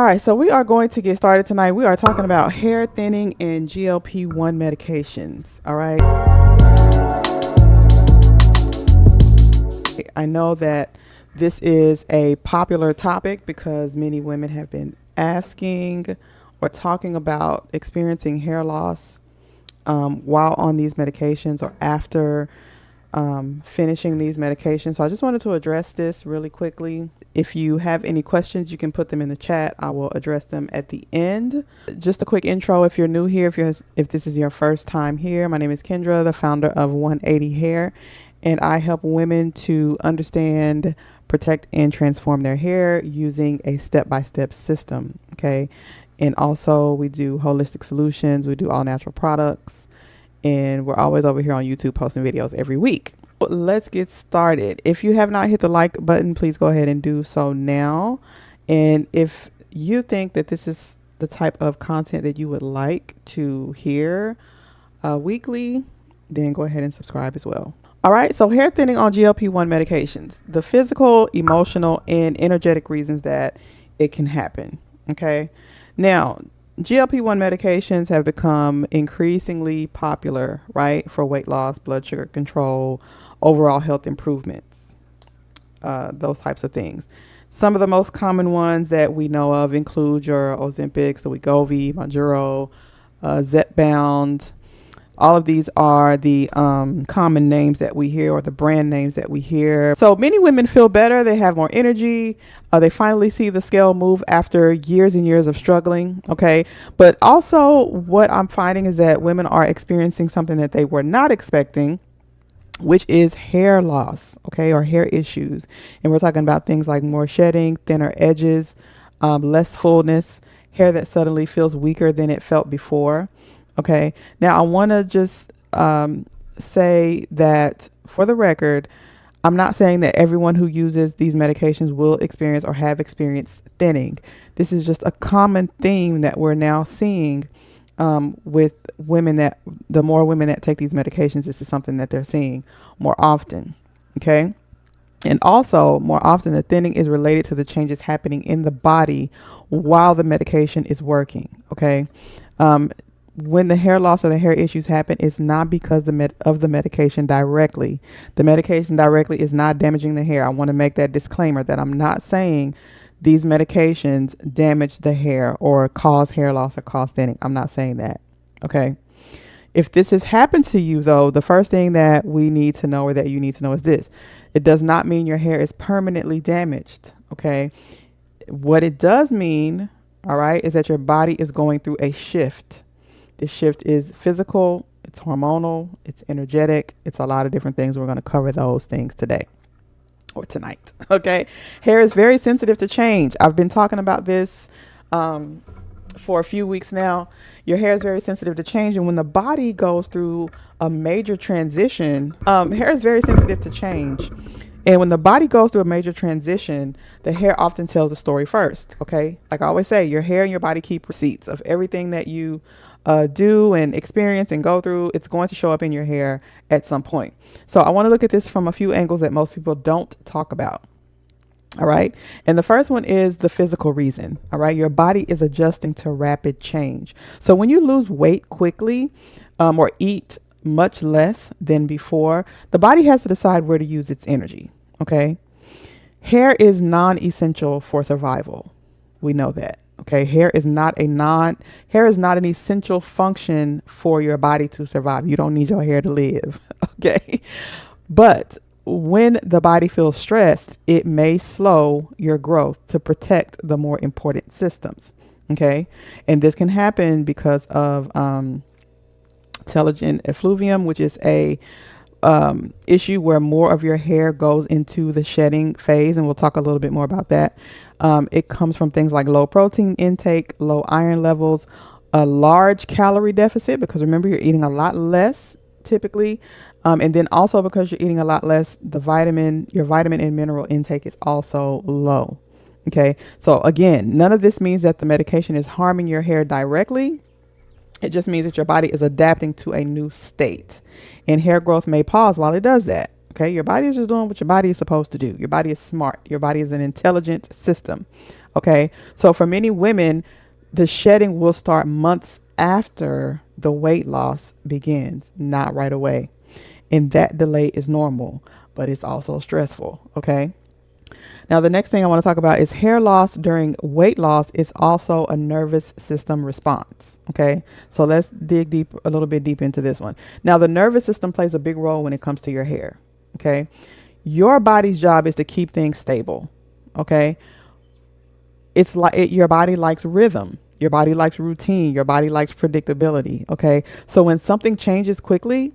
All right, so we are going to get started tonight. We are talking about hair thinning and GLP-1 medications. All right. I know that this is a popular topic because many women have been asking or talking about experiencing hair loss while on these medications or after finishing these medications. So I just wanted to address this really quickly. If you have any questions, you can put them in the chat. I will address them at the end. Just a quick intro. If you're new here, if this is your first time here, my name is Kendra, the founder of 180 Hair, and I help women to understand, protect, and transform their hair using a step-by-step system. Okay. And also we do holistic solutions. We do all natural products, and we're always over here on YouTube posting videos every week. Let's get started. If you have not hit the like button, please go ahead and do so now. And if you think that this is the type of content that you would like to hear weekly, then go ahead and subscribe as well. All right, so hair thinning on GLP-1 medications, the physical, emotional, and energetic reasons that it can happen. Okay, now GLP-1 medications have become increasingly popular, right, for weight loss, blood sugar control, overall health improvements, those types of things. Some of the most common ones that we know of include your Ozempic, the Wegovy, Mounjaro, Zepbound. All of these are the common names that we hear, or the brand names that we hear. So many women feel better. They have more energy. They finally see the scale move after years and years of struggling. Okay. But also what I'm finding is that women are experiencing something that they were not expecting, which is hair loss. Okay. Or hair issues. And we're talking about things like more shedding, thinner edges, less fullness, hair that suddenly feels weaker than it felt before. Okay. Now I want to just say that for the record, I'm not saying that everyone who uses these medications will experience or have experienced thinning. This is just a common theme that we're now seeing with women, that the more women that take these medications, this is something that they're seeing more often. Okay. And also more often, the thinning is related to the changes happening in the body while the medication is working. Okay. When the hair loss or the hair issues happen, it's not because of the medication directly. The medication directly is not damaging the hair. I want to make that disclaimer that I'm not saying these medications damage the hair or cause hair loss or cause thinning. I'm not saying that. Okay. If this has happened to you, though, the first thing that we need to know, or that you need to know, is this: it does not mean your hair is permanently damaged. Okay. What it does mean, all right, is that your body is going through a shift. This shift is physical, it's hormonal, it's energetic, it's a lot of different things. We're going to cover those things today or tonight. Okay. Hair is very sensitive to change. I've been talking about this for a few weeks now. Your hair is very sensitive to change. And when the body goes through a major transition, hair is very sensitive to change. And when the body goes through a major transition, the hair often tells a story first. Okay. Like I always say, your hair and your body keep receipts of everything that you do and experience and go through. It's going to show up in your hair at some point. So I want to look at this from a few angles that most people don't talk about. All right. And the first one is the physical reason. All right. Your body is adjusting to rapid change. So when you lose weight quickly or eat much less than before, the body has to decide where to use its energy. Okay. Hair is non-essential for survival. We know that. Okay. Hair is not an essential function for your body to survive. You don't need your hair to live. Okay. But when the body feels stressed, it may slow your growth to protect the more important systems. Okay. And this can happen because of telogen effluvium, which is a issue where more of your hair goes into the shedding phase. And we'll talk a little bit more about that. It comes from things like low protein intake, low iron levels, a large calorie deficit, because remember, you're eating a lot less typically. And then also because you're eating a lot less, your vitamin and mineral intake is also low. Okay. So again, none of this means that the medication is harming your hair directly. It just means that your body is adapting to a new state, and hair growth may pause while it does that. Okay. Your body is just doing what your body is supposed to do. Your body is smart. Your body is an intelligent system. Okay. So for many women, the shedding will start months after the weight loss begins, not right away. And that delay is normal, but it's also stressful. Okay. Now, the next thing I want to talk about is hair loss during weight loss is also a nervous system response. Okay. So let's dig deep, a little bit deep into this one. Now, the nervous system plays a big role when it comes to your hair. Okay. Your body's job is to keep things stable. Okay. It's like your body likes rhythm. Your body likes routine. Your body likes predictability. Okay. So when something changes quickly,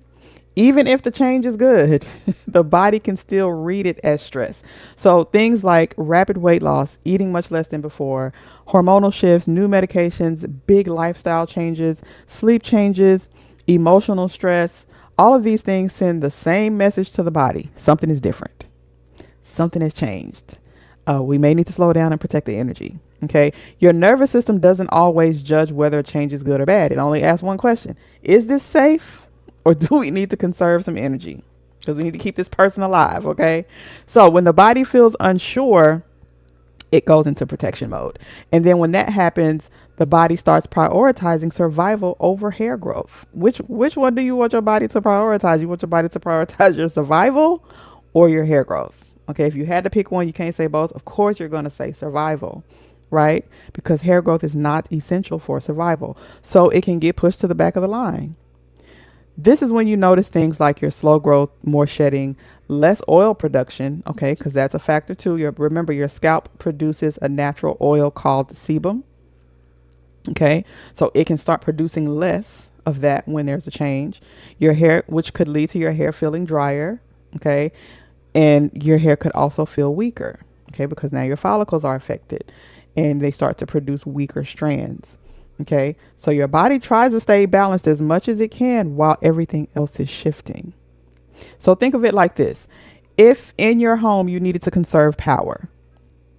even if the change is good, the body can still read it as stress. So things like rapid weight loss, eating much less than before, hormonal shifts, new medications, big lifestyle changes, sleep changes, emotional stress, all of these things send the same message to the body. Something is different. Something has changed. We may need to slow down and protect the energy. Okay. Your nervous system doesn't always judge whether a change is good or bad. It only asks one question. Is this safe? Or do we need to conserve some energy? Because we need to keep this person alive. Okay. So when the body feels unsure, it goes into protection mode. And then when that happens, the body starts prioritizing survival over hair growth. Which one do you want your body to prioritize? You want your body to prioritize your survival or your hair growth? Okay, if you had to pick one, you can't say both. Of course, you're going to say survival, right? Because hair growth is not essential for survival. So it can get pushed to the back of the line. This is when you notice things like your slow growth, more shedding, less oil production, okay, because that's a factor too. Remember, your scalp produces a natural oil called sebum, okay? So it can start producing less of that when there's a change. Your hair, which could lead to your hair feeling drier, okay? And your hair could also feel weaker, okay, because now your follicles are affected and they start to produce weaker strands. Okay, so your body tries to stay balanced as much as it can while everything else is shifting. So think of it like this. If in your home you needed to conserve power,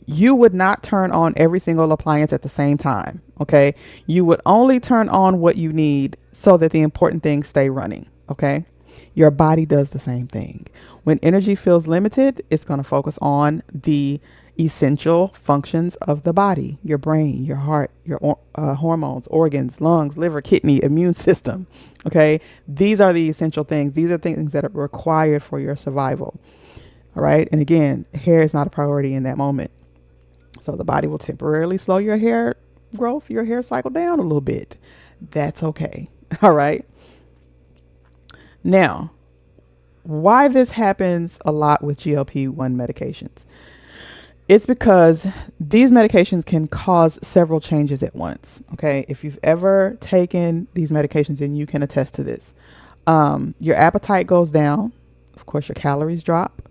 you would not turn on every single appliance at the same time. Okay, you would only turn on what you need so that the important things stay running. Okay, your body does the same thing. When energy feels limited, it's going to focus on the essential functions of the body, your brain, your heart, your hormones, organs, lungs, liver, kidney, immune system. Okay. These are the essential things. These are things that are required for your survival. All right. And again, hair is not a priority in that moment. So the body will temporarily slow your hair growth, your hair cycle down a little bit. That's okay. All right. Now, why this happens a lot with GLP-1 medications? It's because these medications can cause several changes at once. Okay. If you've ever taken these medications, and you can attest to this, your appetite goes down. Of course, your calories drop.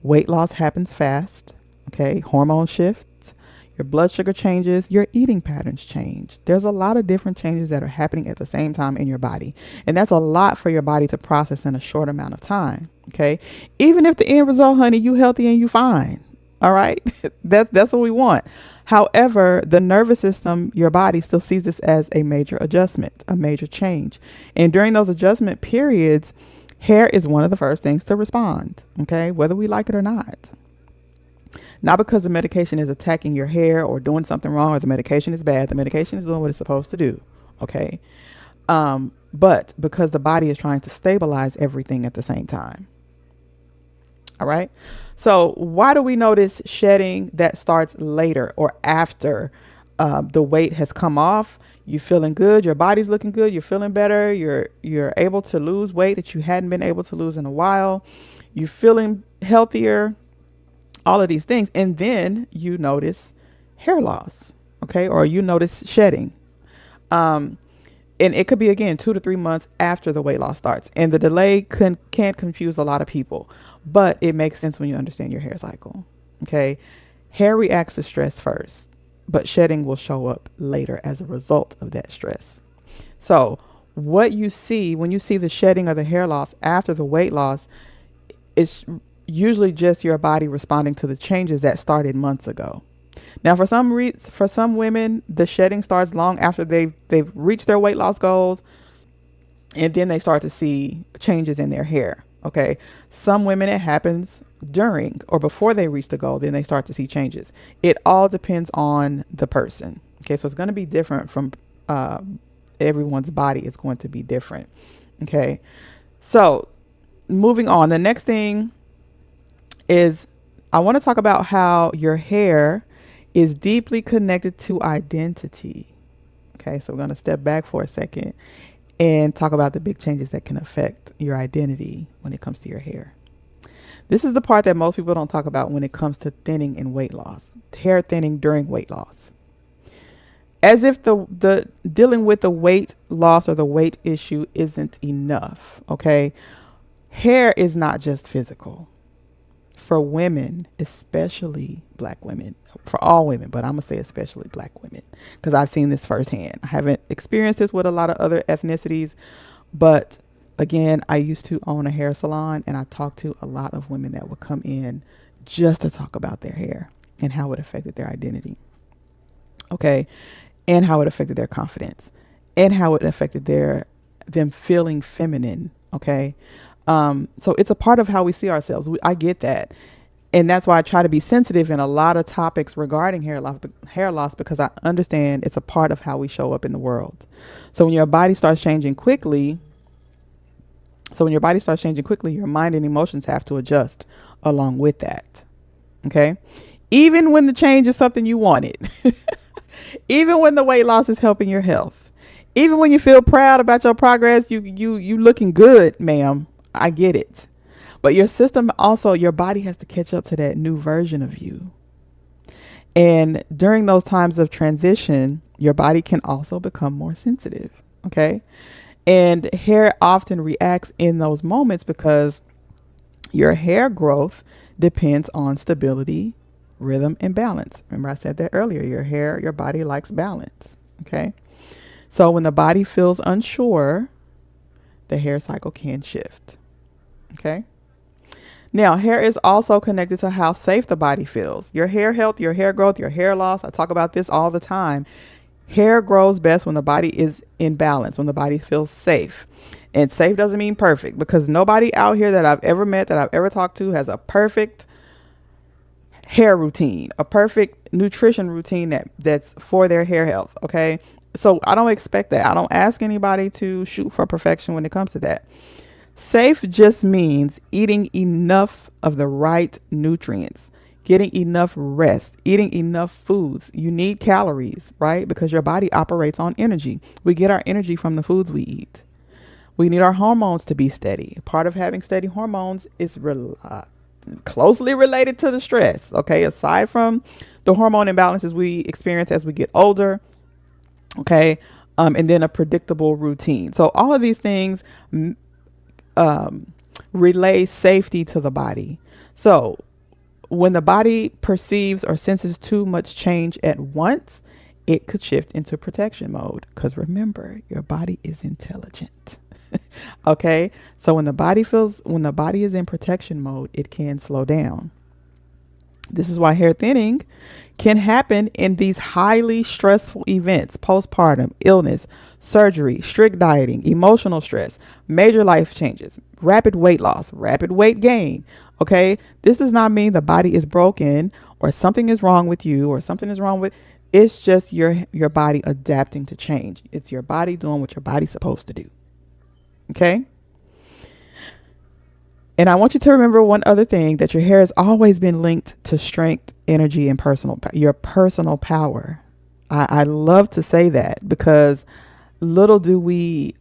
Weight loss happens fast. Okay. Hormone shifts. Your blood sugar changes. Your eating patterns change. There's a lot of different changes that are happening at the same time in your body. And that's a lot for your body to process in a short amount of time. Okay. Even if the end result, honey, you healthy and you fine. All right. That's what we want. However, the nervous system, your body still sees this as a major adjustment, a major change. And during those adjustment periods, hair is one of the first things to respond. Okay. Whether we like it or not. Not because the medication is attacking your hair or doing something wrong or the medication is bad. The medication is doing what it's supposed to do. Okay. But because the body is trying to stabilize everything at the same time. All right. So why do we notice shedding that starts later or after the weight has come off? You're feeling good. Your body's looking good. You're feeling better. You're able to lose weight that you hadn't been able to lose in a while. You're feeling healthier. All of these things. And then you notice hair loss. Okay. Or you notice shedding. And it could be, again, 2 to 3 months after the weight loss starts. And the delay can confuse a lot of people. But it makes sense when you understand your hair cycle. Okay. Hair reacts to stress first, but shedding will show up later as a result of that stress. So what you see when you see the shedding or the hair loss after the weight loss is usually just your body responding to the changes that started months ago. Now, for some women, the shedding starts long after they've reached their weight loss goals, and then they start to see changes in their hair. Okay. Some women, it happens during or before they reach the goal, then they start to see changes. It all depends on the person. Okay. So it's going to be different from uh, everyone's body is going to be different. Okay. So moving on, the next thing is I want to talk about how your hair is deeply connected to identity. Okay, so we're going to step back for a second and talk about the big changes that can affect your identity when it comes to your hair. This is the part that most people don't talk about when it comes to thinning and weight loss, hair thinning during weight loss. As if the dealing with the weight loss or the weight issue isn't enough, okay? Hair is not just physical. For women, especially black women, for all women, but I'm going to say especially black women, because I've seen this firsthand. I haven't experienced this with a lot of other ethnicities, but again, I used to own a hair salon, and I talked to a lot of women that would come in just to talk about their hair and how it affected their identity. Okay. And how it affected their confidence and how it affected them feeling feminine. Okay. So it's a part of how we see ourselves. I get that. And that's why I try to be sensitive in a lot of topics regarding hair loss, because I understand it's a part of how we show up in the world. So when your body starts changing quickly, your mind and emotions have to adjust along with that. Okay. Even when the change is something you wanted, even when the weight loss is helping your health, even when you feel proud about your progress, you looking good, ma'am. I get it. But your system also, your body has to catch up to that new version of you. And during those times of transition, your body can also become more sensitive. Okay. And hair often reacts in those moments because your hair growth depends on stability, rhythm, and balance. Remember I said that earlier, your body likes balance. Okay. So when the body feels unsure, the hair cycle can shift. Okay. Now, hair is also connected to how safe the body feels. Your hair health, your hair growth, your hair loss. I talk about this all the time. Hair grows best when the body is in balance, when the body feels safe. And safe doesn't mean perfect, because nobody out here that I've ever met, that I've ever talked to, has a perfect hair routine, a perfect nutrition routine that's for their hair health. Okay. So I don't expect that. I don't ask anybody to shoot for perfection when it comes to that. Safe just means eating enough of the right nutrients, getting enough rest, eating enough foods. You need calories, right? Because your body operates on energy. We get our energy from the foods we eat. We need our hormones to be steady. Part of having steady hormones is closely related to the stress. Okay. Aside from the hormone imbalances we experience as we get older. Okay. And then a predictable routine. So all of these things relay safety to the body. So when the body perceives or senses too much change at once, it could shift into protection mode. Because remember, your body is intelligent. Okay. So when the body is in protection mode, it can slow down. This is why hair thinning can happen in these highly stressful events: postpartum, illness, surgery, strict dieting, emotional stress, major life changes, rapid weight loss, rapid weight gain. Okay. This does not mean the body is broken or something is wrong with you or something is wrong with, it's just your body adapting to change. It's your body doing what your body's supposed to do. Okay. And I want you to remember one other thing, that your hair has always been linked to strength, energy, and your personal power. I love to say that, because little do we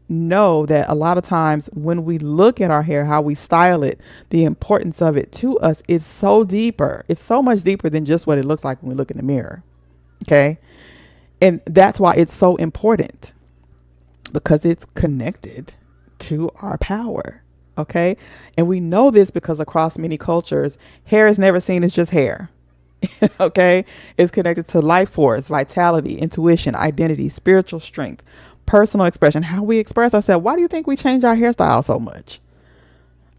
know that a lot of times when we look at our hair, how we style it, the importance of it to us is so deeper. It's so much deeper than just what it looks like when we look in the mirror. Okay. And that's why it's so important, because it's connected to our power. Okay. And we know this because across many cultures, hair is never seen as just hair. Okay. It's connected to life force, vitality, intuition, identity, spiritual strength, personal expression, how we express ourselves. Why do you think we change our hairstyle so much?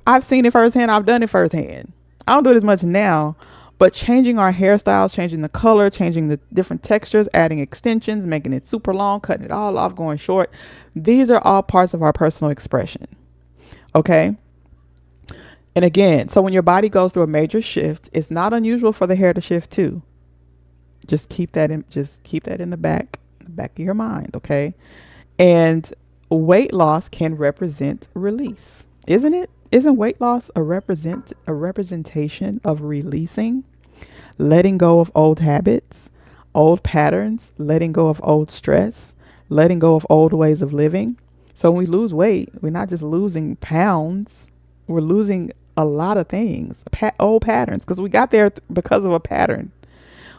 I've seen it firsthand. I've done it firsthand. I don't do it as much now, but changing our hairstyles, changing the color, changing the different textures, adding extensions, making it super long, cutting it all off, going short. These are all parts of our personal expression. Okay. And again, so when your body goes through a major shift, it's not unusual for the hair to shift too. Just keep that in the back of your mind, okay? And weight loss can represent release. Isn't it? Isn't weight loss a representation of releasing, letting go of old habits, old patterns, letting go of old stress, letting go of old ways of living? So when we lose weight, we're not just losing pounds, we're losing a lot of things, old patterns, because we got there because of a pattern.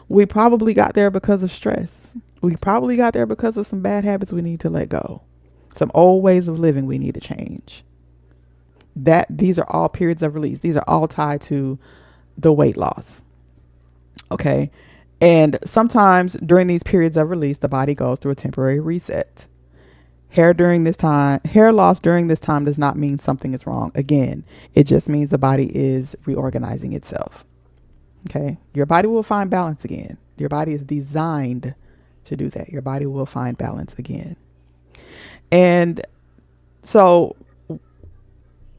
We probably got there because of stress. We probably got there because of some bad habits we need to let go. Some old ways of living we need to change. These are all periods of release. These are all tied to the weight loss. Okay. And sometimes during these periods of release, the body goes through a temporary reset. Hair loss during this time does not mean something is wrong. Again, it just means the body is reorganizing itself. Okay. Your body will find balance again. Your body is designed to do that. Your body will find balance again. And so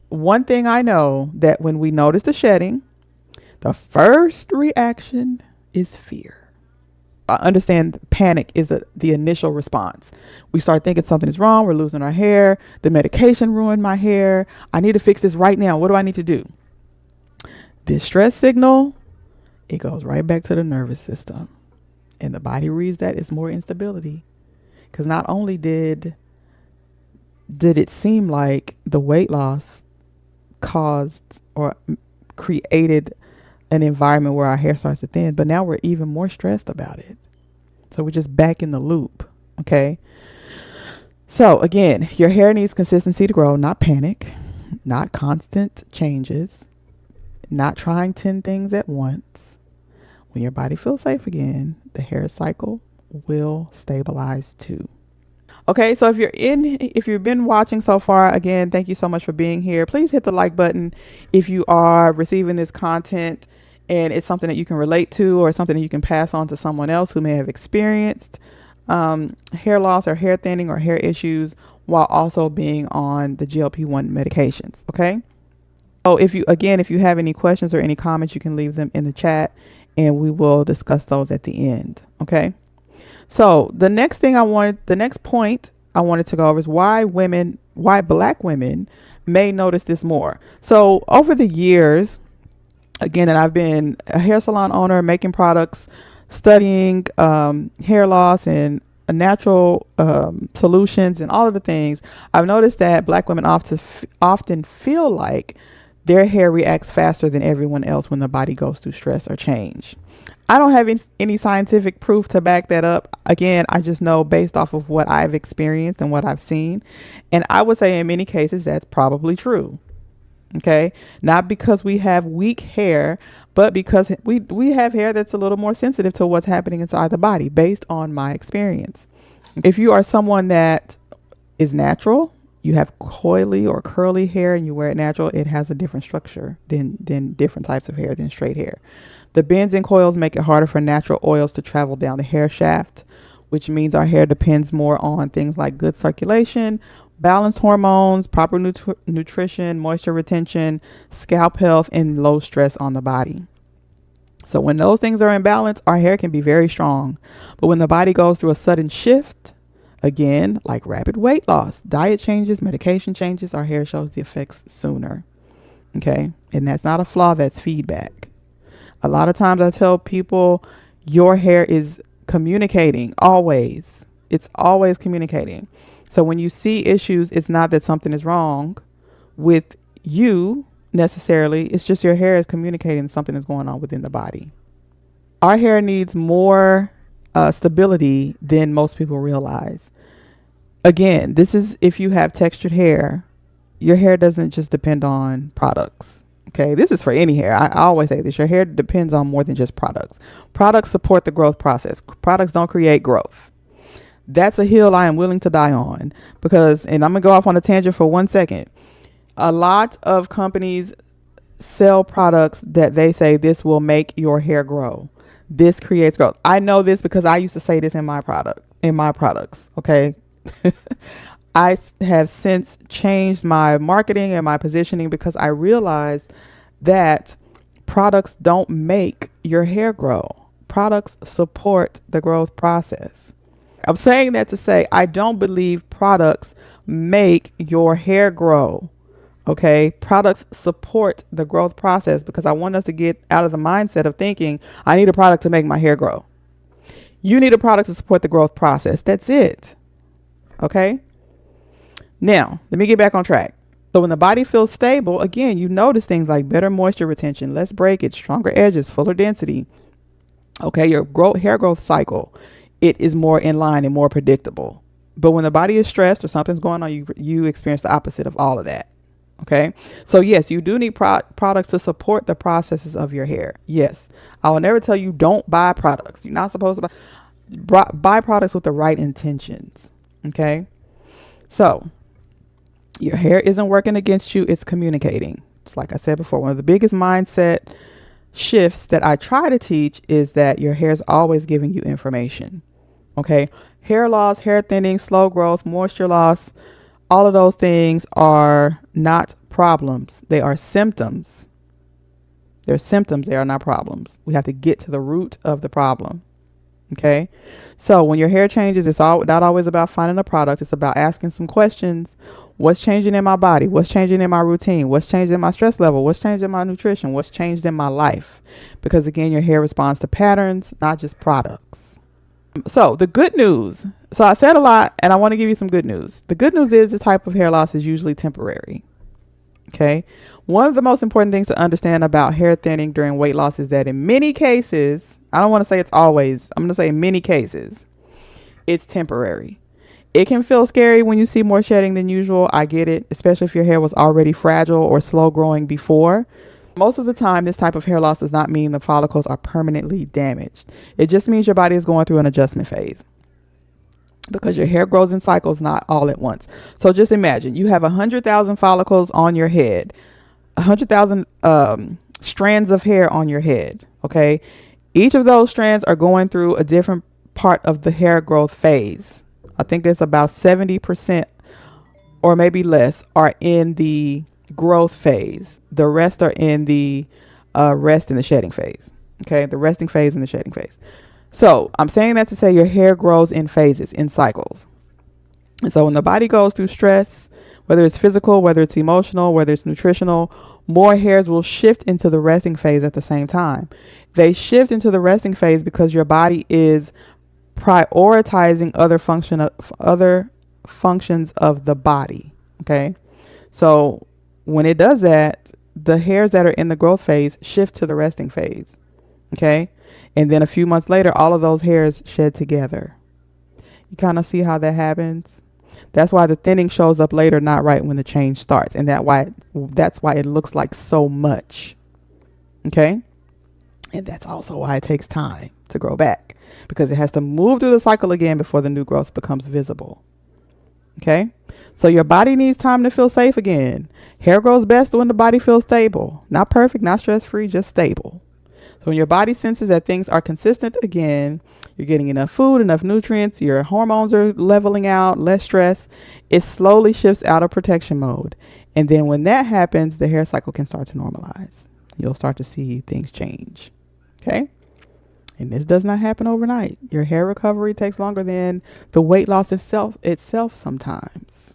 one thing I know, that when we notice the shedding, the first reaction is fear. I understand panic is the initial response. We start thinking something is wrong. We're losing our hair. The medication ruined my hair. I need to fix this right now. What do I need to do? This stress signal, it goes right back to the nervous system. And the body reads that as more instability. Because not only did it seem like the weight loss caused or created an environment where our hair starts to thin, but now we're even more stressed about it. So we're just back in the loop. Okay. So again, your hair needs consistency to grow, not panic, not constant changes, not trying 10 things at once. When your body feels safe again, the hair cycle will stabilize too. Okay, so if you've been watching so far, again, thank you so much for being here. Please hit the like button if you are receiving this content and it's something that you can relate to, or something that you can pass on to someone else who may have experienced hair loss or hair thinning or hair issues while also being on the GLP-1 medications. Okay. So if you have any questions or any comments, you can leave them in the chat and we will discuss those at the end. Okay. So the next point I wanted to go over is why Black women may notice this more. So over the years, again, and I've been a hair salon owner, making products, studying hair loss and natural solutions and all of the things, I've noticed that Black women often feel like their hair reacts faster than everyone else when the body goes through stress or change. I don't have any scientific proof to back that up. Again, I just know based off of what I've experienced and what I've seen. And I would say in many cases, that's probably true. Okay. Not because we have weak hair, but because we have hair that's a little more sensitive to what's happening inside the body based on my experience. If you are someone that is natural, you have coily or curly hair and you wear it natural, it has a different structure than different types of hair, than straight hair. The bends and coils make it harder for natural oils to travel down the hair shaft, which means our hair depends more on things like good circulation, balanced hormones, proper nutrition, moisture retention, scalp health, and low stress on the body. So when those things are in balance, our hair can be very strong. But when the body goes through a sudden shift, again, like rapid weight loss, diet changes, medication changes, our hair shows the effects sooner. Okay. And that's not a flaw, that's feedback. A lot of times I tell people your hair is communicating always. It's always communicating. So when you see issues, it's not that something is wrong with you necessarily. It's just your hair is communicating something is going on within the body. Our hair needs more stability than most people realize. Again, this is if you have textured hair, your hair doesn't just depend on products. Okay, this is for any hair. I always say this. Your hair depends on more than just products. Products support the growth process. Products don't create growth. That's a hill I am willing to die on because, and I'm going to go off on a tangent for 1 second. A lot of companies sell products that they say this will make your hair grow. This creates growth. I know this because I used to say this in my products. Okay. have since changed my marketing and my positioning because I realized that products don't make your hair grow. Products support the growth process. I'm saying that to say I don't believe products make your hair grow. Okay, products support the growth process because I want us to get out of the mindset of thinking I need a product to make my hair grow. You need a product to support the growth process. That's it. Okay. Now, let me get back on track. So when the body feels stable, again, you notice things like better moisture retention, less breakage, stronger edges, fuller density. Okay, your hair growth cycle, it is more in line and more predictable. But when the body is stressed or something's going on, you experience the opposite of all of that. Okay, so yes, you do need products to support the processes of your hair. Yes, I will never tell you don't buy products. You're not supposed to buy products with the right intentions. Okay, so your hair isn't working against you, it's communicating. Just like I said before, one of the biggest mindset shifts that I try to teach is that your hair is always giving you information. Okay, hair loss, hair thinning, slow growth, moisture loss, all of those things are not problems. They are symptoms. They're symptoms. They are not problems. We have to get to the root of the problem. Okay. So when your hair changes, it's not always about finding a product. It's about asking some questions. What's changing in my body? What's changing in my routine? What's changed in my stress level? What's changed in my nutrition? What's changed in my life? Because again, your hair responds to patterns, not just products. So the good news. So I said a lot and I want to give you some good news. The good news is this type of hair loss is usually temporary. Okay. One of the most important things to understand about hair thinning during weight loss is that in many cases, I don't want to say it's always, I'm going to say in many cases, it's temporary. It can feel scary when you see more shedding than usual. I get it, especially if your hair was already fragile or slow growing before. Most of the time, this type of hair loss does not mean the follicles are permanently damaged. It just means your body is going through an adjustment phase because your hair grows in cycles, not all at once. So just imagine you have 100,000 follicles on your head, 100,000 strands of hair on your head. Okay. Each of those strands are going through a different part of the hair growth phase. I think it's about 70% or maybe less are in the growth phase. The rest are in the rest and the shedding phase. Okay, the resting phase and the shedding phase. So I'm saying that to say your hair grows in phases, in cycles. And so when the body goes through stress, whether it's physical, whether it's emotional, whether it's nutritional, more hairs will shift into the resting phase at the same time. They shift into the resting phase because your body is prioritizing other functions of the body. Okay, so when it does that, the hairs that are in the growth phase shift to the resting phase. Okay, and then a few months later, all of those hairs shed together. You kind of see how that happens. That's why the thinning shows up later, not right when the change starts, and that's why it looks like so much. Okay, and that's also why it takes time to grow back, because it has to move through the cycle again before the new growth becomes visible. Okay, so your body needs time to feel safe again. Hair grows best when the body feels stable, not perfect, not stress-free, just stable. So when your body senses that things are consistent again, you're getting enough food, enough nutrients, your hormones are leveling out, less stress, it slowly shifts out of protection mode. And then when that happens, the hair cycle can start to normalize. You'll start to see things change. Okay? And this does not happen overnight. Your hair recovery takes longer than the weight loss itself sometimes.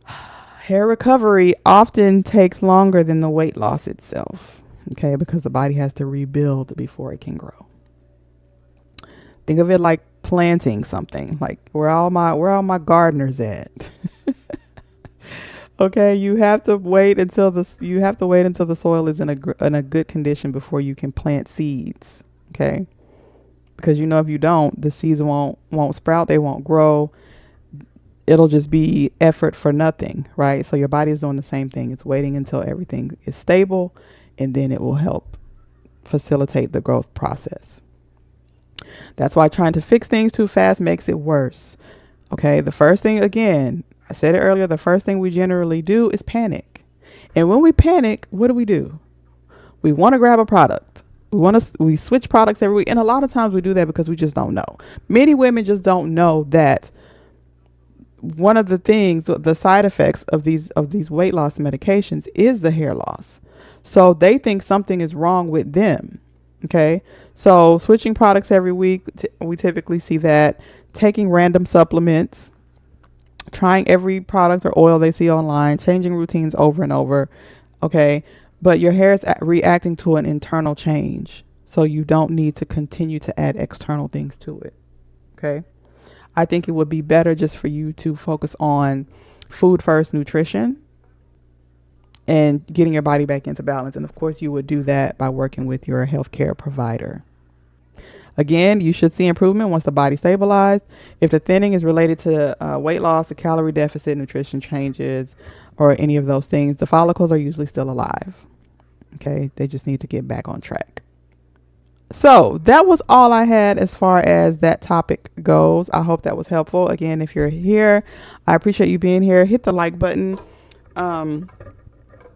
Hair recovery often takes longer than the weight loss itself. Okay, because the body has to rebuild before it can grow. Think of it like planting something. Like where all my gardeners at? Okay, you have to wait until the soil is in a good condition before you can plant seeds. Okay, because if you don't, the seeds won't sprout. They won't grow. It'll just be effort for nothing, right? So your body is doing the same thing. It's waiting until everything is stable, and then it will help facilitate the growth process. That's why trying to fix things too fast makes it worse. Okay, the first thing, again, I said it earlier, the first thing we generally do is panic. And when we panic, what do? We want to grab a product. We switch products every week. And a lot of times we do that because we just don't know. Many women just don't know that one of the things, the side effects of these weight loss medications is the hair loss. So they think something is wrong with them. Okay. So switching products every week, we typically see that. Taking random supplements, trying every product or oil they see online, changing routines over and over. Okay. But your hair is reacting to an internal change. So you don't need to continue to add external things to it. Okay. I think it would be better just for you to focus on food first, nutrition, and getting your body back into balance. And of course, you would do that by working with your healthcare provider. Again, you should see improvement once the body stabilized. If the thinning is related to weight loss, a calorie deficit, nutrition changes, or any of those things, the follicles are usually still alive. Okay, they just need to get back on track. So that was all I had as far as that topic goes. I hope that was helpful. Again, if you're here, I appreciate you being here. Hit the like button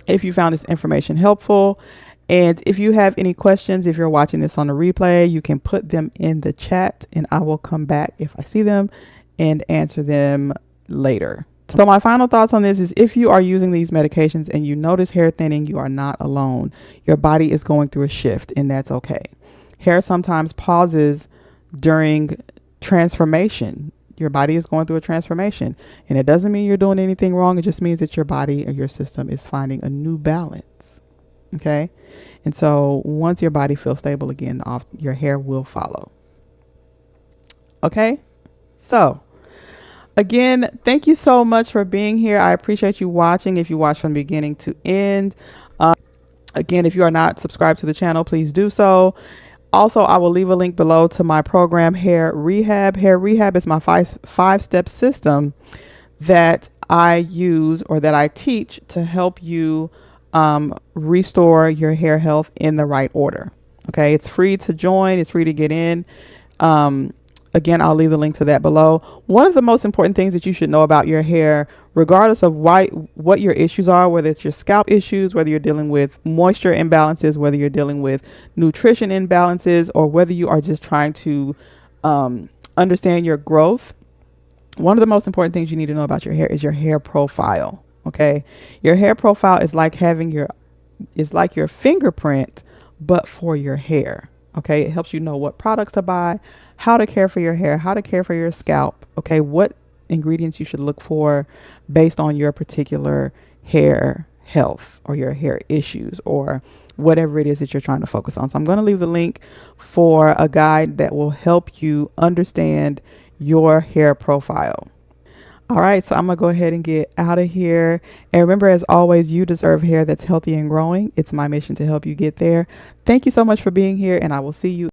if you found this information helpful. And if you have any questions, if you're watching this on the replay, you can put them in the chat and I will come back if I see them and answer them later. So my final thoughts on this is, if you are using these medications and you notice hair thinning, you are not alone. Your body is going through a shift, and that's okay. Hair sometimes pauses during transformation. Your body is going through a transformation, and it doesn't mean you're doing anything wrong. It just means that your body or your system is finding a new balance. Okay. And so once your body feels stable again, your hair will follow. Okay. So again, thank you so much for being here. I appreciate you watching. If you watch from beginning to end, again, if you are not subscribed to the channel, please do so. Also, I will leave a link below to my program, Hair Rehab. Hair Rehab is my five-step system that I use, or that I teach, to help you restore your hair health in the right order. Okay, it's free to join. It's free to get in. Again, I'll leave the link to that below. One of the most important things that you should know about your hair, regardless of what your issues are, whether it's your scalp issues, whether you're dealing with moisture imbalances, whether you're dealing with nutrition imbalances, or whether you are just trying to understand your growth, one of the most important things you need to know about your hair is your hair profile. Okay, your hair profile is like your fingerprint, but for your hair. Okay, it helps you know what products to buy, how to care for your hair, how to care for your scalp. Okay, what ingredients you should look for based on your particular hair health or your hair issues or whatever it is that you're trying to focus on. So I'm going to leave the link for a guide that will help you understand your hair profile. All right, so I'm going to go ahead and get out of here. And remember, as always, you deserve hair that's healthy and growing. It's my mission to help you get there. Thank you so much for being here, and I will see you